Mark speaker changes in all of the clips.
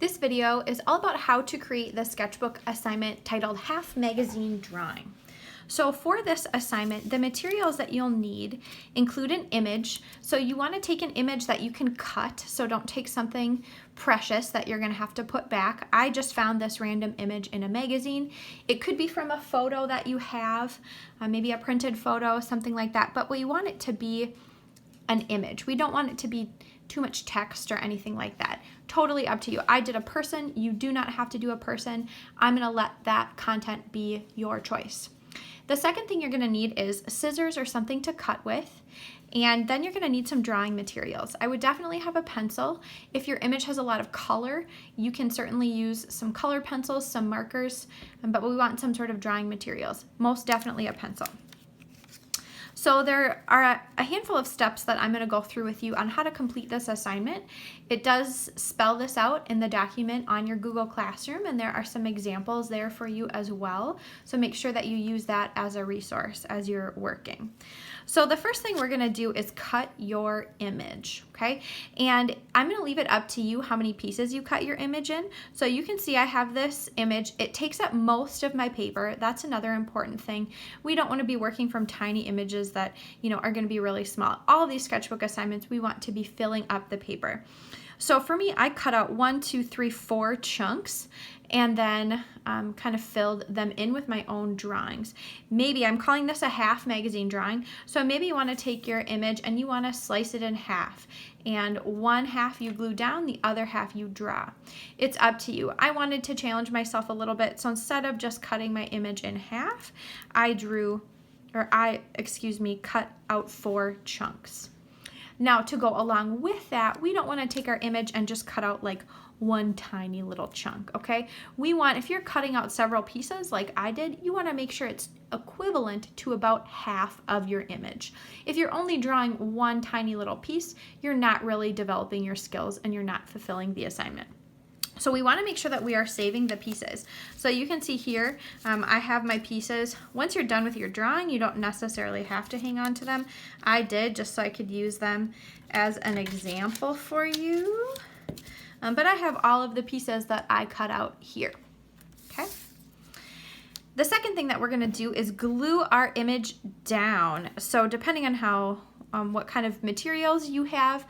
Speaker 1: This video is all about how to create the sketchbook assignment titled Half Magazine Drawing. So for this assignment, the materials that you'll need include an image. So you want to take an image that you can cut, so don't take something precious that you're going to have to put back. I just found this random image in a magazine. It could be from a photo that you have, maybe a printed photo, something like that, but we want it to be an image. We don't want it to be too much text or anything like that. Totally up to you. I did a person. You do not have to do a person. I'm going to let that content be your choice. The second thing you're going to need is scissors or something to cut with, and then you're going to need some drawing materials. I would definitely have a pencil. If your image has a lot of color, you can certainly use some color pencils, some markers, but we want some sort of drawing materials. Most definitely a pencil. So there are a handful of steps that I'm going to go through with you on how to complete this assignment. It does spell this out in the document on your Google Classroom, and there are some examples there for you as well. So make sure that you use that as a resource as you're working. So the first thing we're going to do is cut your image, okay? And I'm going to leave it up to you how many pieces you cut your image in. So you can see I have this image. It takes up most of my paper. That's another important thing. We don't want to be working from tiny images that, are going to be really small. All of these sketchbook assignments, we want to be filling up the paper. So for me, I cut out 1, 2, 3, 4 chunks and then kind of filled them in with my own drawings. Maybe I'm calling this a half magazine drawing. So maybe you want to take your image and you want to slice it in half. And one half you glue down, the other half you draw. It's up to you. I wanted to challenge myself a little bit. So instead of just cutting my image in half, I cut out 4 chunks. Now to go along with that, we don't want to take our image and just cut out like one tiny little chunk, okay? We want, if you're cutting out several pieces like I did, you want to make sure it's equivalent to about half of your image. If you're only drawing one tiny little piece, you're not really developing your skills and you're not fulfilling the assignment. So we want to make sure that we are saving the pieces. So you can see here, I have my pieces. Once you're done with your drawing, you don't necessarily have to hang on to them. I did just so I could use them as an example for you. But I have all of the pieces that I cut out here, okay? The second thing that we're gonna do is glue our image down. So depending on how, what kind of materials you have,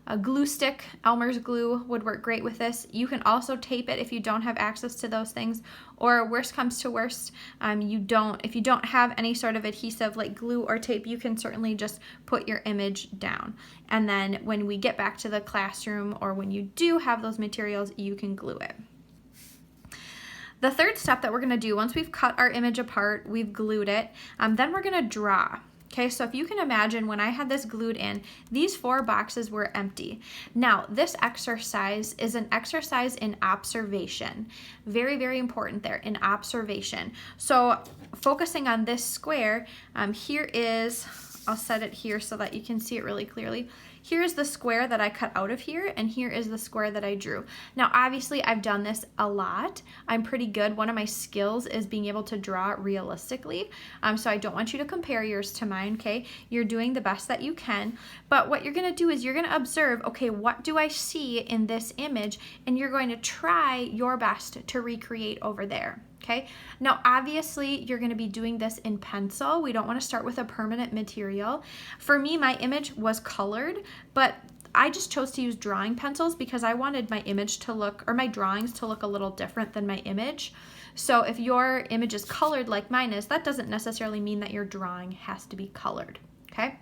Speaker 1: a glue stick, Elmer's glue would work great with this. You can also tape it if you don't have access to those things, or worst comes to worst, if you don't have any sort of adhesive like glue or tape, you can certainly just put your image down. And then when we get back to the classroom or when you do have those materials, you can glue it. The third step that we're gonna do, once we've cut our image apart, we've glued it, then we're gonna draw. Okay, so if you can imagine when I had this glued in, these 4 boxes were empty. Now, this exercise is an exercise in observation. Very, very important there, in observation. So focusing on this square, here is, I'll set it here so that you can see it really clearly. Here's the square that I cut out of here, and here is the square that I drew. Now, obviously, I've done this a lot. I'm pretty good. One of my skills is being able to draw realistically, so I don't want you to compare yours to mine, okay? You're doing the best that you can, but what you're gonna do is you're gonna observe, okay, what do I see in this image, and you're going to try your best to recreate over there. Okay, now obviously you're going to be doing this in pencil. We don't want to start with a permanent material. For me, my image was colored, but I just chose to use drawing pencils because I wanted my image to look, or my drawings to look a little different than my image. So if your image is colored like mine is, that doesn't necessarily mean that your drawing has to be colored. Okay,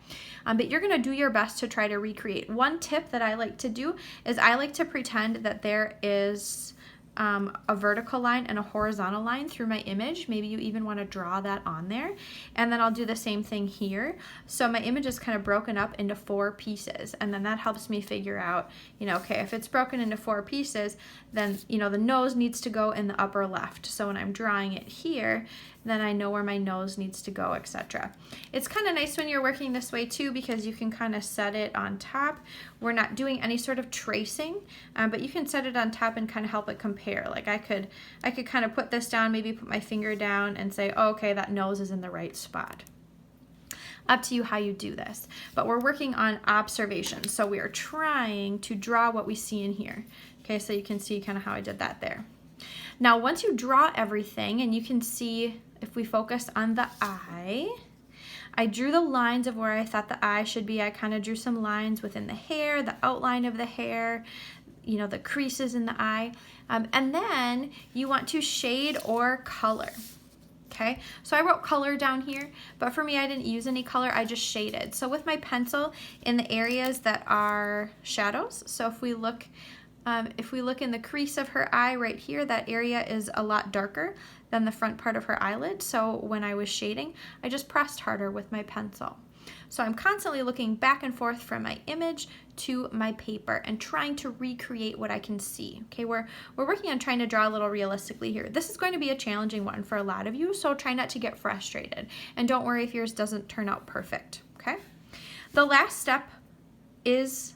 Speaker 1: but you're going to do your best to try to recreate. One tip that I like to do is I like to pretend that there is a vertical line and a horizontal line through my image. Maybe you even want to draw that on there. And then I'll do the same thing here. So my image is kind of broken up into 4 pieces. And then that helps me figure out, okay, if it's broken into 4 pieces, then, the nose needs to go in the upper left. So when I'm drawing it here, then I know where my nose needs to go, etc. It's kind of nice when you're working this way too, because you can kind of set it on top. We're not doing any sort of tracing, but you can set it on top and kind of help it compare. Like I could kind of put this down, maybe put my finger down and say, oh, okay, that nose is in the right spot. Up to you how you do this. But we're working on observation. So we are trying to draw what we see in here. Okay, so you can see kind of how I did that there. Now, once you draw everything, and you can see if we focus on the eye, I drew the lines of where I thought the eye should be. I kind of drew some lines within the hair, the outline of the hair, you know, the creases in the eye. And then you want to shade or color. Okay, so I wrote color down here, but for me, I didn't use any color, I just shaded. So with my pencil in the areas that are shadows, so if we look in the crease of her eye right here, that area is a lot darker than the front part of her eyelid. So when I was shading, I just pressed harder with my pencil. So I'm constantly looking back and forth from my image to my paper and trying to recreate what I can see. Okay, we're working on trying to draw a little realistically here. This is going to be a challenging one for a lot of you, so try not to get frustrated. And don't worry if yours doesn't turn out perfect, okay? The last step is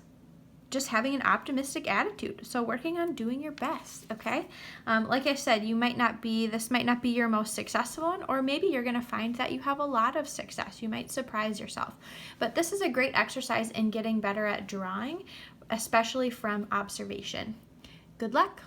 Speaker 1: just having an optimistic attitude. So working on doing your best, okay? Like I said, this might not be your most successful one, or maybe you're gonna find that you have a lot of success. You might surprise yourself. But this is a great exercise in getting better at drawing, especially from observation. Good luck.